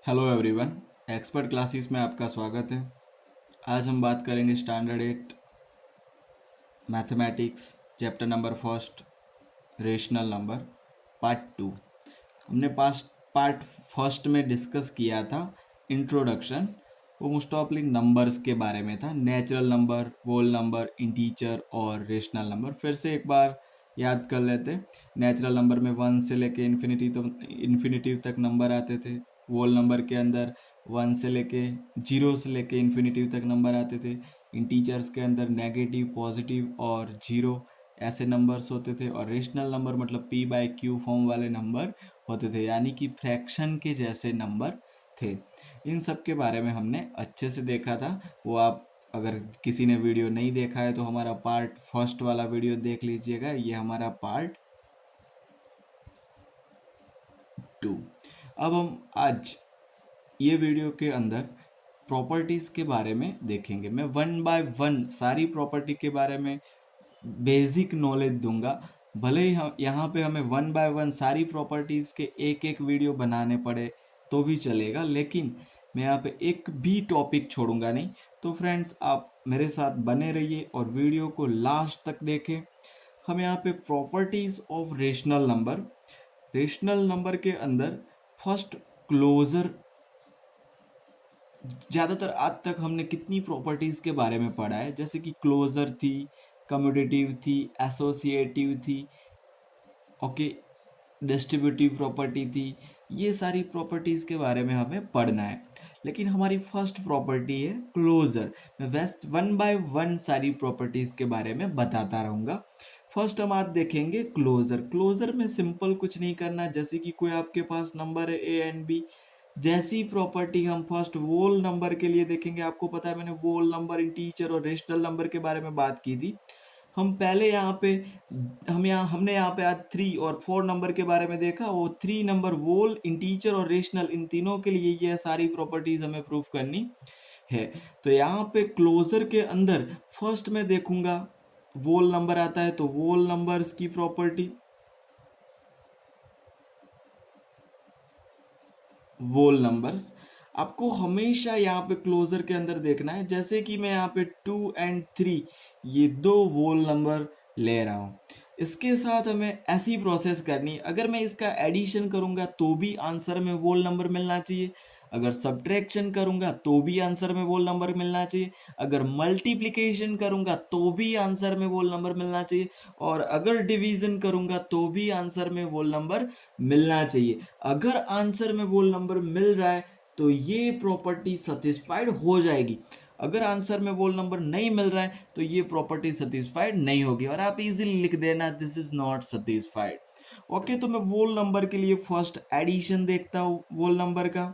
Hello everyone. Expert classes में आपका स्वागत है। आज हम बात करेंगे standard 8 mathematics chapter number first rational number part 2। हमने पार्ट फर्स्ट में डिस्कस किया था इंट्रोडक्शन। वो मोस्ट ऑफली नंबर्स के बारे में था, natural number, whole number, integer और रेशनल नंबर। फिर से एक बार याद कर लेते। नेचुरल नंबर में 1 से लेके इन्फिनिटी तक नंबर आते थे। होल नंबर के अंदर 1 से लेके 0 से लेके इन्फिनिटी तक नंबर आते थे। इंटीजर्स के अंदर नेगेटिव, पॉजिटिव और जीरो ऐसे नंबर्स होते थे। और रेशनल नंबर मतलब p/q फॉर्म वाले नंबर होते थे, यानी कि फ्रैक्शन के जैसे नंबर थे। इन सब के बारे में हमने अच्छे से देखा था। वो आप अगर किसी ने वीडियो नहीं देखा है तो हमारा पार्ट फर्स्ट वाला वीडियो देख लीजिएगा। ये हमारा पार्ट 2। अब हम आज ये वीडियो के अंदर प्रॉपर्टीज़ के बारे में देखेंगे। मैं वन बाय वन सारी प्रॉपर्टी के बारे में बेसिक नॉलेज दूंगा। भले ही हम यहाँ पे हमें वन बाय वन सारी प्रॉपर्टीज़ के एक एक वीडियो बनाने पड़े तो भी चलेगा, लेकिन मैं यहाँ पे एक भी टॉपिक छोड़ूंगा नहीं। तो फ्रेंड्स, आप मेरे साथ बने रहिए और वीडियो को लास्ट तक देखें। हम यहाँ पे प्रॉपर्टीज़ ऑफ रेशनल नंबर के अंदर फर्स्ट क्लोजर। ज़्यादातर आज तक हमने कितनी प्रॉपर्टीज़ के बारे में पढ़ा है, जैसे कि क्लोजर थी, कम्यूटेटिव थी, एसोसिएटिव थी, ओके, डिस्ट्रीब्यूटिव प्रॉपर्टी थी। ये सारी प्रॉपर्टीज़ के बारे में हमें पढ़ना है। लेकिन हमारी फर्स्ट प्रॉपर्टी है क्लोजर। मैं वेस्ट वन बाय वन सारी प्रॉपर्टीज़ के बारे में बताता रहूँगा। फर्स्ट हम आज देखेंगे क्लोजर। क्लोजर में सिंपल कुछ नहीं करना, जैसे कि कोई आपके पास नंबर है ए एंड बी, जैसी प्रॉपर्टी हम फर्स्ट वोल नंबर के लिए देखेंगे। आपको पता है मैंने वोल नंबर, इंटीजर और रेशनल नंबर के बारे में बात की थी। हम पहले यहाँ पे हमने यहाँ पे आज 3 और 4 नंबर के बारे में देखा। वो 3 नंबर वोल, इंटीजर और रेशनल, इन तीनों के लिए ये सारी प्रॉपर्टीज हमें प्रूफ करनी है। तो यहाँ पे क्लोजर के अंदर फर्स्ट में देखूंगा वोल नंबर आता है, तो वोल नंबर्स की प्रॉपर्टी, वोल नंबर्स आपको हमेशा यहाँ पे क्लोजर के अंदर देखना है। जैसे कि मैं यहाँ पे 2 एंड 3 ये दो वोल नंबर ले रहा हूँ, इसके साथ हमें ऐसी प्रोसेस करनी। अगर मैं इसका एडिशन करूँगा तो भी आंसर में वोल नंबर मिलना चाहिए, अगर सब्ट्रैक्शन करूँगा तो भी आंसर में वोल नंबर मिलना चाहिए, अगर मल्टीप्लिकेशन करूँगा तो भी आंसर में वोल नंबर मिलना चाहिए, और अगर डिवीजन करूँगा तो भी आंसर में वोल नंबर मिलना चाहिए। अगर आंसर में वोल नंबर मिल रहा है तो ये प्रॉपर्टी सेटिस्फाइड हो जाएगी। अगर आंसर में वोल नंबर नहीं मिल रहा है तो ये प्रॉपर्टी सेटिस्फाइड नहीं होगी, और आप इजीली लिख देना this is not satisfied. Okay, तो मैं वोल नंबर के लिए फर्स्ट एडिशन देखता हूँ। वोल नंबर का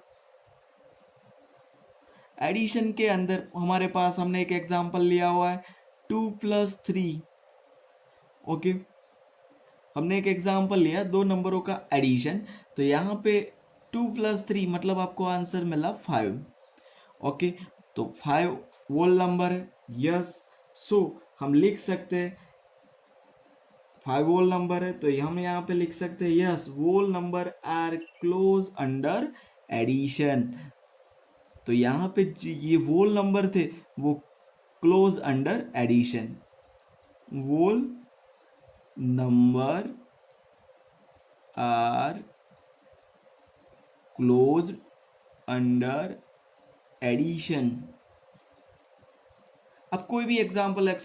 एडिशन के अंदर हमारे पास हमने एक एग्जांपल लिया हुआ है 2+3। ओके, हमने एक एग्जांपल लिया दो नंबरों का एडिशन। तो यहाँ पे 2+3 मतलब आपको आंसर मिला 5। ओके, तो 5 वोल नंबर है, यस। सो हम लिख सकते हैं 5 वोल नंबर है, तो हम यहाँ पे लिख सकते हैं yes, whole number are close under addition. तो यहाँ पे ये वोल नंबर थे वो close under addition. Whole number are close under addition. अब कोई भी एग्जाम्पल ले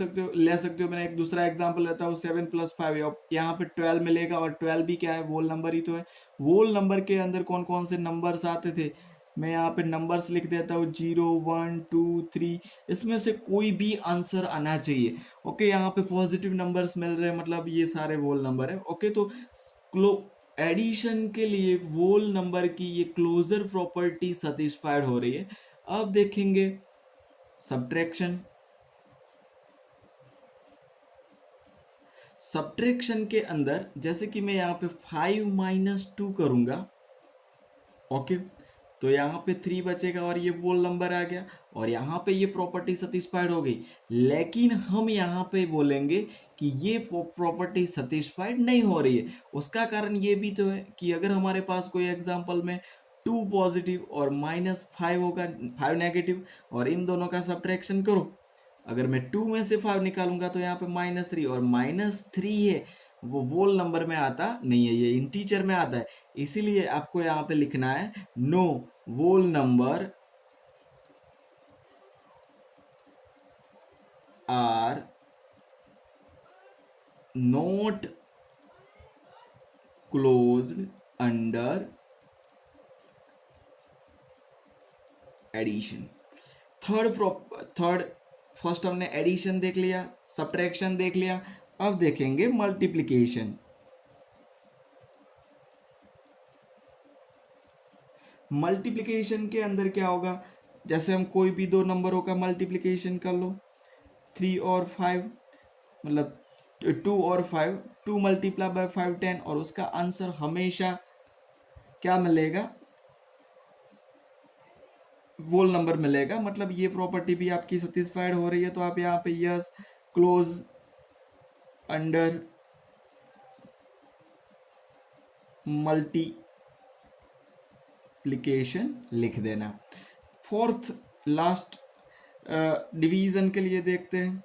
सकते हो। मैंने एक दूसरा एग्जाम्पल लेता हूँ 7+5। यहाँ पे 12 मिलेगा, और 12 भी क्या है, वोल नंबर ही तो है। वोल नंबर के अंदर कौन कौन से नंबर्स आते थे, मैं यहाँ पे नंबर्स लिख देता हूँ 0 1 2 3। इसमें से कोई भी आंसर आना चाहिए। ओके, यहाँ पे पॉजिटिव नंबर्स मिल रहे हैं मतलब ये सारे वोल नंबर है। ओके, तो एडिशन के लिए वोल नंबर की ये क्लोजर प्रॉपर्टी सेटिस्फाइड हो रही है। अब देखेंगे सब्ट्रैक्शन। सब्ट्रैक्शन के अंदर जैसे कि मैं यहाँ पे 5-2 करूँगा, ओके, तो यहाँ पे 3 बचेगा और ये वोल नंबर आ गया, और यहाँ पे ये प्रॉपर्टी सेटिस्फाइड हो गई। लेकिन हम यहाँ पे बोलेंगे कि ये प्रॉपर्टी सेटिस्फाइड नहीं हो रही है। उसका कारण ये भी तो है कि अगर हमारे पास कोई एग्जांपल में 2 पॉजिटिव और -5 होगा, 5 नेगेटिव, और इन दोनों का सब्ट्रैक्शन करो। अगर मैं 2 में से 5 निकालूंगा तो यहाँ पे -3, और -3 है वो वोल नंबर में आता नहीं है, ये इंटीजर में आता है। इसीलिए आपको यहाँ पे लिखना है no whole number are not closed under addition. Third first हमने एडिशन देख लिया, सब्ट्रैक्शन देख लिया, अब देखेंगे मल्टीप्लिकेशन। मल्टीप्लिकेशन के अंदर क्या होगा, जैसे हम कोई भी दो नंबरों का मल्टीप्लिकेशन कर लो, 3 और 5, मतलब 2 और 5, 2 मल्टीप्लाई बाय 5 10, और उसका आंसर हमेशा क्या मिलेगा, वोल नंबर मिलेगा। मतलब ये प्रॉपर्टी भी आपकी सेटिस्फाइड हो रही है, तो आप यहाँ पे यस क्लोज अंडर मल्टीप्लिकेशन लिख देना। फोर्थ लास्ट डिवीजन के लिए देखते हैं।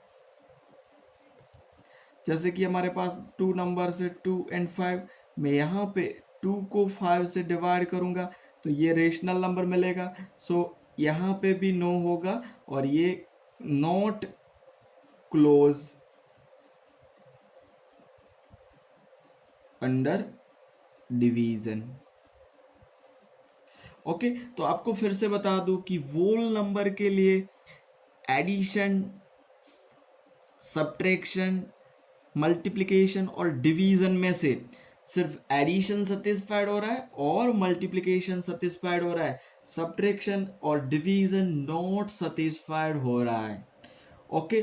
जैसे कि हमारे पास 2 नंबर से 2 और 5, मैं यहाँ पे 2 को 5 से डिवाइड करूँगा तो ये रेशनल नंबर मिलेगा, सो यहाँ पे भी नो होगा, और ये not close under division. Okay, तो आपको फिर से बता दूं कि वोल नंबर के लिए एडिशन, सब्ट्रैक्शन, मल्टीप्लिकेशन और डिवीजन में से सिर्फ एडिशन सेटिस्फाइड हो रहा है और मल्टीप्लिकेशन सेटिस्फाइड हो रहा है, सब्ट्रैक्शन और डिवीजन नॉट सेटिस्फाइड हो रहा है। ओके,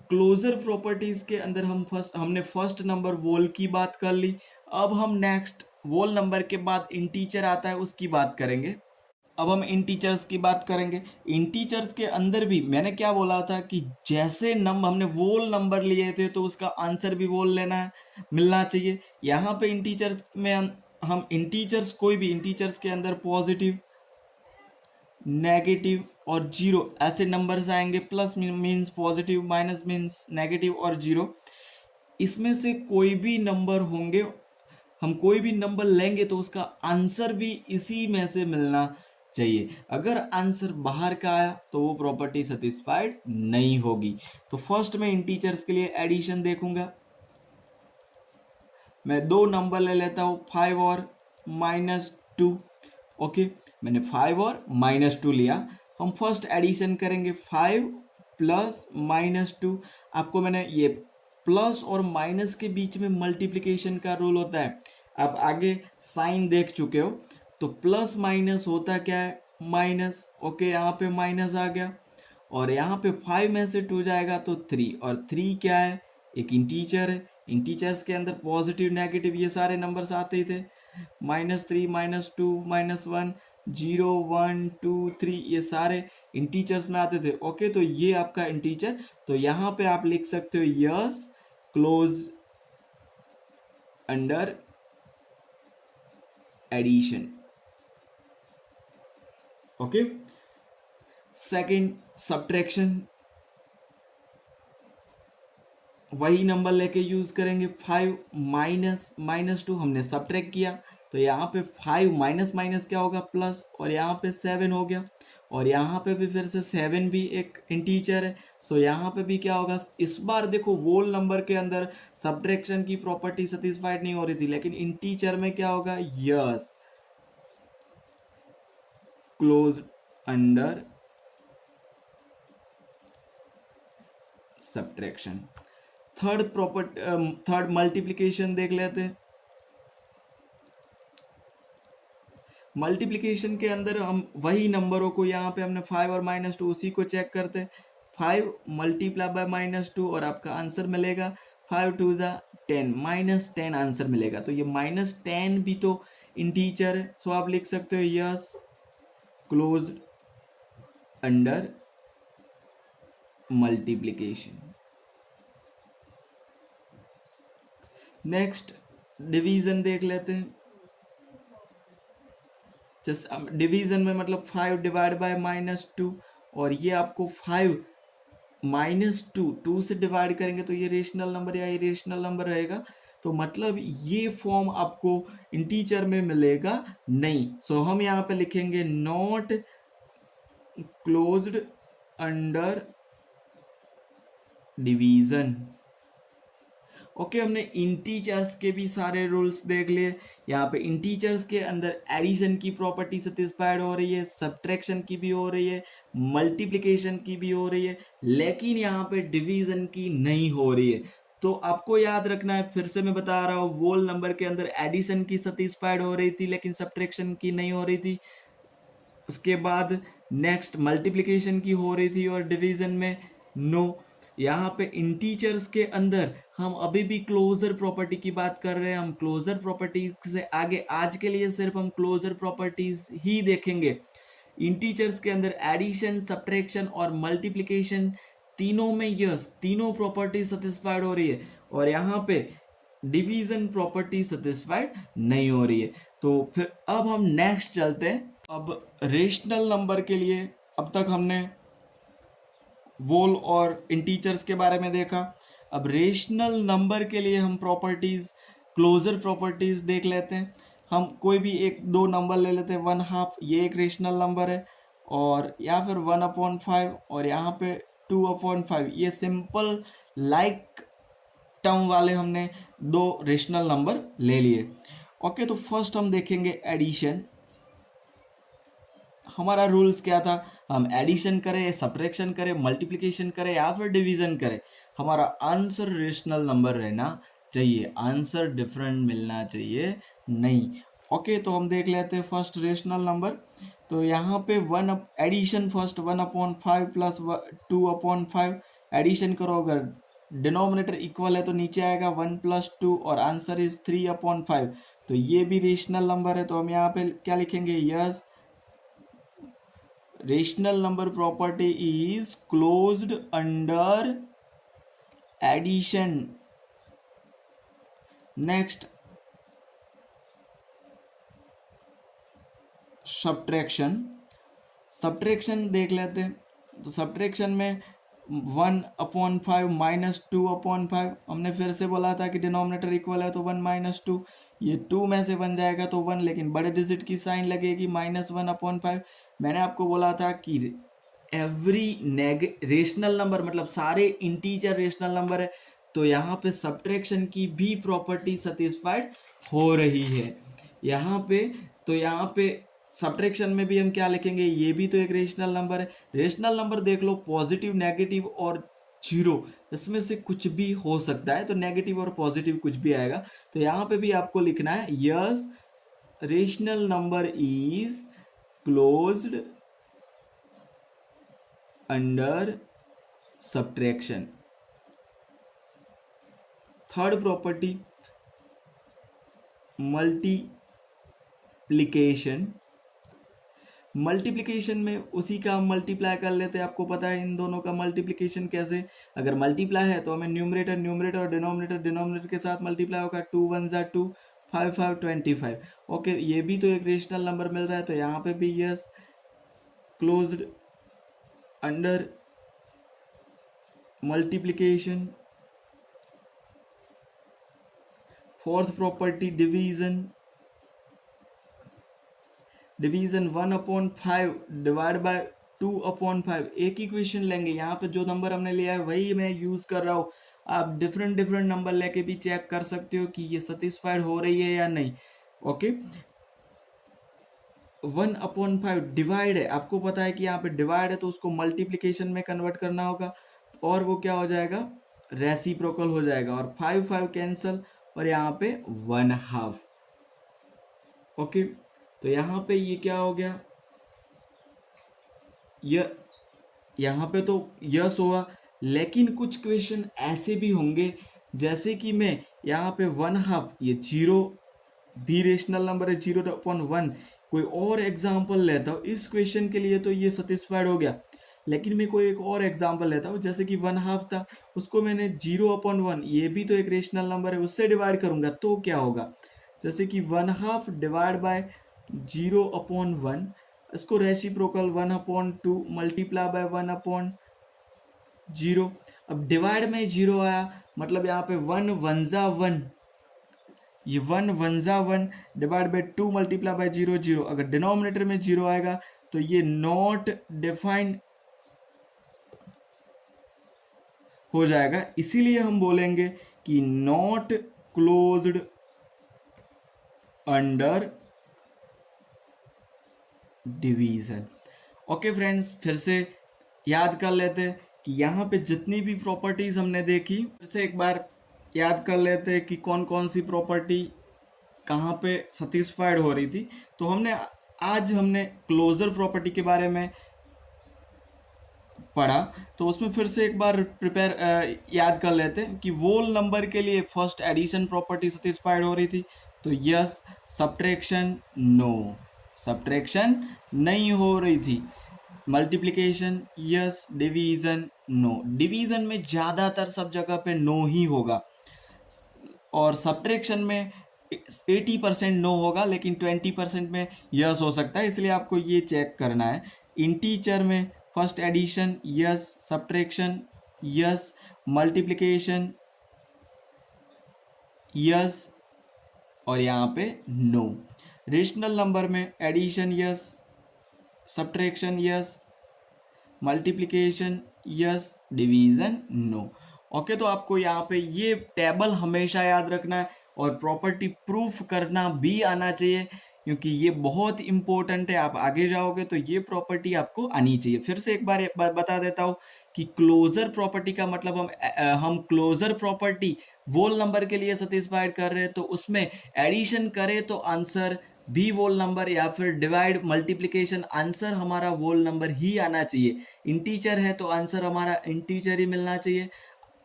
क्लोजर प्रॉपर्टीज के अंदर हमने फर्स्ट नंबर वोल की बात कर ली। अब हम नेक्स्ट वोल नंबर के बाद इंटीजर आता है उसकी बात करेंगे। अब हम इंटीजर्स की बात करेंगे। इंटीजर्स के अंदर भी मैंने क्या बोला था कि जैसे हमने वोल नंबर लिए थे तो उसका आंसर भी वोल लेना है, मिलना चाहिए। यहाँ पे इंटीजर्स में हम इंटीजर्स, कोई भी इंटीजर्स के अंदर पॉजिटिव, नेगेटिव और जीरो ऐसे नंबर्स आएंगे। Plus means positive, minus means negative और जीरो। इसमें से कोई भी नंबर होंगे, हम कोई भी नंबर लेंगे तो उसका आंसर भी इसी में से मिलना चाहिए। अगर आंसर बाहर का आया तो वो प्रॉपर्टी सेटिस्फाइड नहीं होगी। तो फर्स्ट में इंटीजर्स के लिए एडिशन देखूंगा। मैं दो नंबर ले लेता हूं, 5 और -2। ओके, मैंने 5 और -2 लिया। हम फर्स्ट एडिशन करेंगे, 5 प्लस -2। आपको मैंने ये प्लस और माइनस के बीच में मल्टीप्लिकेशन का रूल होता है, आप आगे साइन देख चुके हो। तो प्लस माइनस होता क्या है, माइनस। ओके, यहाँ पे माइनस आ गया, और यहाँ पे 5 में से 2 जाएगा तो 3, और 3 क्या है, एक इंटीजर है। इंटीजर्स के अंदर पॉजिटिव, नेगेटिव ये सारे नंबर्स आते ही थे। -3, -2, -1, 0, 1, 2, 3 ये सारे इंटीजर्स में आते थे। ओके, तो ये आपका इंटीजर। तो यहाँ पे आप लिख सकते हो yes close under addition. Okay, second subtraction, वही नंबर लेके यूज करेंगे। 5 -2 हमने सब्ट्रैक्ट किया, तो यहाँ पे 5 माइनस माइनस क्या होगा, प्लस, और यहाँ पे 7 हो गया, और यहाँ पे भी फिर से 7 भी एक इंटीजर है। सो यहाँ पे भी क्या होगा, इस बार देखो वोल नंबर के अंदर सब्ट्रैक्शन की प्रॉपर्टी सेटिस्फाइड नहीं हो रही थी, लेकिन इंटीजर में क्या होगा, yes close under subtraction. Third multiplication देख लेते हैं। मल्टीप्लिकेशन के अंदर हम वही नंबरों को, यहाँ पे हमने 5 और -2 उसी को चेक करते हैं। 5 मल्टीप्लाई बाय -2 और आपका आंसर मिलेगा 5 2 ज़ा 10, -10 आंसर मिलेगा। तो ये -10 भी तो इंटीजर है, सो आप लिख सकते हो yes close under multiplication. Next division देख लेते हैं। जैसे डिवीजन में मतलब 5 डिवाइड बाय -2, और ये आपको 5 -2 2 से डिवाइड करेंगे तो ये रेशनल नंबर या इरेशनल नंबर रहेगा। तो मतलब ये फॉर्म आपको इंटीजर में मिलेगा नहीं। सो हम यहाँ पे लिखेंगे not closed under division. Okay, हमने इंटीजर्स के भी सारे रूल्स देख लिए। यहाँ पे इंटीजर्स के अंदर एडिशन की प्रॉपर्टी सेटिस्फाइड हो रही है, सब्ट्रैक्शन की भी हो रही है, मल्टीप्लिकेशन की भी हो रही है, लेकिन यहाँ पे डिवीजन की नहीं हो रही है। तो आपको याद रखना है, फिर से मैं बता रहा हूँ, वोल नंबर के अंदर एडिशन की सेटिस्फाइड हो रही थी लेकिन सब्ट्रैक्शन की नहीं हो रही थी। उसके बाद नेक्स्ट मल्टीप्लिकेशन की हो रही थी और डिवीजन में नो। यहाँ पे इंटीजर्स के अंदर हम अभी भी क्लोजर प्रॉपर्टी की बात कर रहे हैं। हम क्लोजर प्रॉपर्टी से आगे आज के लिए सिर्फ हम क्लोजर प्रॉपर्टीज ही देखेंगे। इंटीजर्स के अंदर एडिशन, सब्ट्रैक्शन और मल्टीप्लिकेशन तीनों में यस, तीनों प्रॉपर्टी सेटिस्फाइड हो रही है, और यहाँ पे डिवीजन प्रॉपर्टी सेटिस्फाइड नहीं हो रही है। तो फिर अब हम नेक्स्ट चलते हैं। अब रेशनल नंबर के लिए अब तक हमने वोल और इंटीजर्स के बारे में देखा। अब रेशनल नंबर के लिए हम प्रॉपर्टीज, क्लोजर प्रॉपर्टीज देख लेते हैं। हम कोई भी एक दो नंबर ले लेते हैं। 1/2 ये एक रेशनल नंबर है, और या फिर 1/5 और यहाँ पे 2/5, ये सिंपल लाइक टर्म वाले हमने दो रेशनल नंबर ले लिए। ओके, तो फर्स्ट हम देखेंगे एडिशन। हमारा रूल्स क्या था, हम एडिशन करें, सब्ट्रैक्शन करें, मल्टीप्लिकेशन करें या फिर डिवीजन करें, हमारा आंसर रेशनल नंबर रहना चाहिए, आंसर डिफरेंट मिलना चाहिए नहीं। ओके, तो हम देख लेते हैं फर्स्ट रेशनल नंबर। तो यहाँ पे एडिशन फर्स्ट 1/5 प्लस 2/5 एडिशन करो। अगर डिनोमिनेटर इक्वल है तो नीचे आएगा 1 + 2 और आंसर इज 3/5। तो ये भी रेशनल नंबर है, तो हम यहाँ पे क्या लिखेंगे, yes rational number property is closed under addition. Next, subtraction देख लेते हैं। तो सब्ट्रैक्शन में 1/5 - 2/5, हमने फिर से बोला था कि डिनोमिनेटर इक्वल है तो 1 - 2, ये 2 में से बन जाएगा तो 1, लेकिन बड़े डिजिट की साइन लगेगी -1/5। मैंने आपको बोला था कि एवरी रेशनल नंबर मतलब सारे इंटीजर रेशनल नंबर है, तो यहाँ पे सब्ट्रैक्शन की भी प्रॉपर्टी सेटिस्फाइड हो रही है यहाँ पे। तो यहाँ पे सब्ट्रैक्शन में भी हम क्या लिखेंगे, ये भी तो एक रेशनल नंबर है। रेशनल नंबर देख लो, पॉजिटिव, नेगेटिव और जीरो, इसमें से कुछ भी हो सकता है, तो नेगेटिव और पॉजिटिव कुछ भी आएगा। तो यहाँ पे भी आपको लिखना है yes rational number is closed under subtraction. Third property multiplication. Multiplication में उसी का हम मल्टीप्लाई कर लेते हैं। आपको पता है इन दोनों का मल्टीप्लिकेशन कैसे, अगर मल्टीप्लाई है तो हमें न्यूमरेटर और डिनोमिनेटर के साथ मल्टीप्लाई होगा। 2 × 1 = 2, 5 × 5 = 25। ओके, ये भी तो एक रेशनल नंबर मिल रहा है, तो यहाँ पे भी yes closed under multiplication. Fourth property division. 1/5 divide by 2/5, एक ही क्वेश्चन लेंगे। यहाँ पे जो नंबर हमने लिया है वही मैं यूज कर रहा हूँ। आप डिफरेंट नंबर लेके भी चेक कर सकते हो कि ये सेटिस्फाइड हो रही है या नहीं। ओके, 1/5 डिवाइड है, आपको पता है कि यहाँ पे डिवाइड है तो उसको मल्टीप्लिकेशन में कन्वर्ट करना होगा, और वो क्या हो जाएगा, रेसिप्रोकल हो जाएगा, और 5 कैंसल, और यहाँ पे 1/2। ओके, तो यहाँ पे ये क्या हो गया, यहाँ पे तो यस होगा, लेकिन कुछ क्वेश्चन ऐसे भी होंगे जैसे कि मैं यहाँ पे 1/2, ये 0 भी रेशनल नंबर है, 0/1। कोई और एग्जाम्पल लेता हूँ इस क्वेश्चन के लिए, तो ये सेटिस्फाइड हो गया। लेकिन मैं कोई एक और एग्जाम्पल लेता हूँ, जैसे कि 1/2 था, उसको मैंने 0/1, ये भी तो एक रेशनल नंबर है, उससे डिवाइड करूंगा तो क्या होगा, जैसे कि 1/2 डिवाइड बाय 0/1, इसको रेसिप्रोकल 1/2 मल्टीप्लाई बाय 1/0। अब डिवाइड में 0 आया, मतलब यहाँ पे 1 1 जा 1, ये 1 1 जा 1 डिवाइड बाय 2 मल्टीप्लाई बाय 0 0। अगर डिनोमिनेटर में 0 आएगा तो ये नॉट डिफाइंड हो जाएगा, इसीलिए हम बोलेंगे कि not closed under division. Okay friends, फिर से याद कर लेते हैं कि यहाँ पे जितनी भी प्रॉपर्टीज हमने देखी, फिर से एक बार याद कर लेते हैं कि कौन कौन सी प्रॉपर्टी कहाँ पे सेटिस्फाइड हो रही थी। तो आज हमने क्लोजर प्रॉपर्टी के बारे में पढ़ा, तो उसमें फिर से एक बार याद कर लेते हैं कि वोल नंबर के लिए फर्स्ट एडिशन प्रॉपर्टी सेटिस्फाइड हो रही थी, तो यस। सब्ट्रैक्शन नो, सब्ट्रैक्शन नहीं हो रही थी। Multiplication yes, division no, division में ज़्यादातर सब जगह पे नो ही होगा, और सब्ट्रैक्शन में 80% नो होगा, लेकिन 20% में यस हो सकता है, इसलिए आपको ये चेक करना है। इंटीजर में first addition yes, subtraction yes, multiplication yes, और यहाँ पे नो। रेशनल नंबर में addition yes, subtraction yes, multiplication yes, division no. Okay, तो आपको यहाँ पे ये टेबल हमेशा याद रखना है और प्रॉपर्टी प्रूफ करना भी आना चाहिए, क्योंकि ये बहुत इंपॉर्टेंट है। आप आगे जाओगे तो ये प्रॉपर्टी आपको आनी चाहिए। फिर से एक बार बता देता हूँ कि क्लोजर प्रॉपर्टी का मतलब हम क्लोजर प्रॉपर्टी वोल नंबर के लिए सेटिस्फाइड कर रहे हैं, तो उसमें एडिशन करें तो आंसर भी वोल नंबर, या फिर डिवाइड मल्टीप्लिकेशन आंसर हमारा वोल नंबर ही आना चाहिए। इंटीजर है तो आंसर हमारा इंटीजर ही मिलना चाहिए।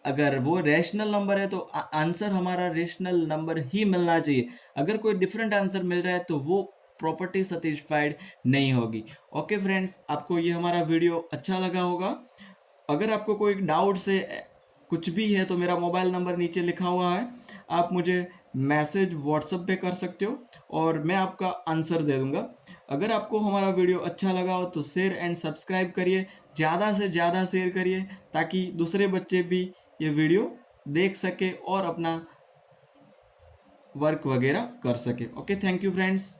अगर वो रैशनल नंबर है तो आंसर हमारा रैशनल नंबर ही मिलना चाहिए। अगर कोई डिफरेंट आंसर मिल रहा है तो वो प्रॉपर्टी सेटिस्फाइड नहीं होगी। ओके फ्रेंड्स, आपको ये हमारा वीडियो अच्छा लगा होगा। अगर आपको कोई डाउट से कुछ भी है तो मेरा मोबाइल नंबर नीचे लिखा हुआ है, आप मुझे मैसेज व्हाट्सएप पे कर सकते हो और मैं आपका आंसर दे दूंगा। अगर आपको हमारा वीडियो अच्छा लगा हो तो शेयर एंड सब्सक्राइब करिए, ज़्यादा से ज़्यादा शेयर करिए, ताकि दूसरे बच्चे भी ये वीडियो देख सके और अपना वर्क वगैरह कर सके। Okay, thank you friends.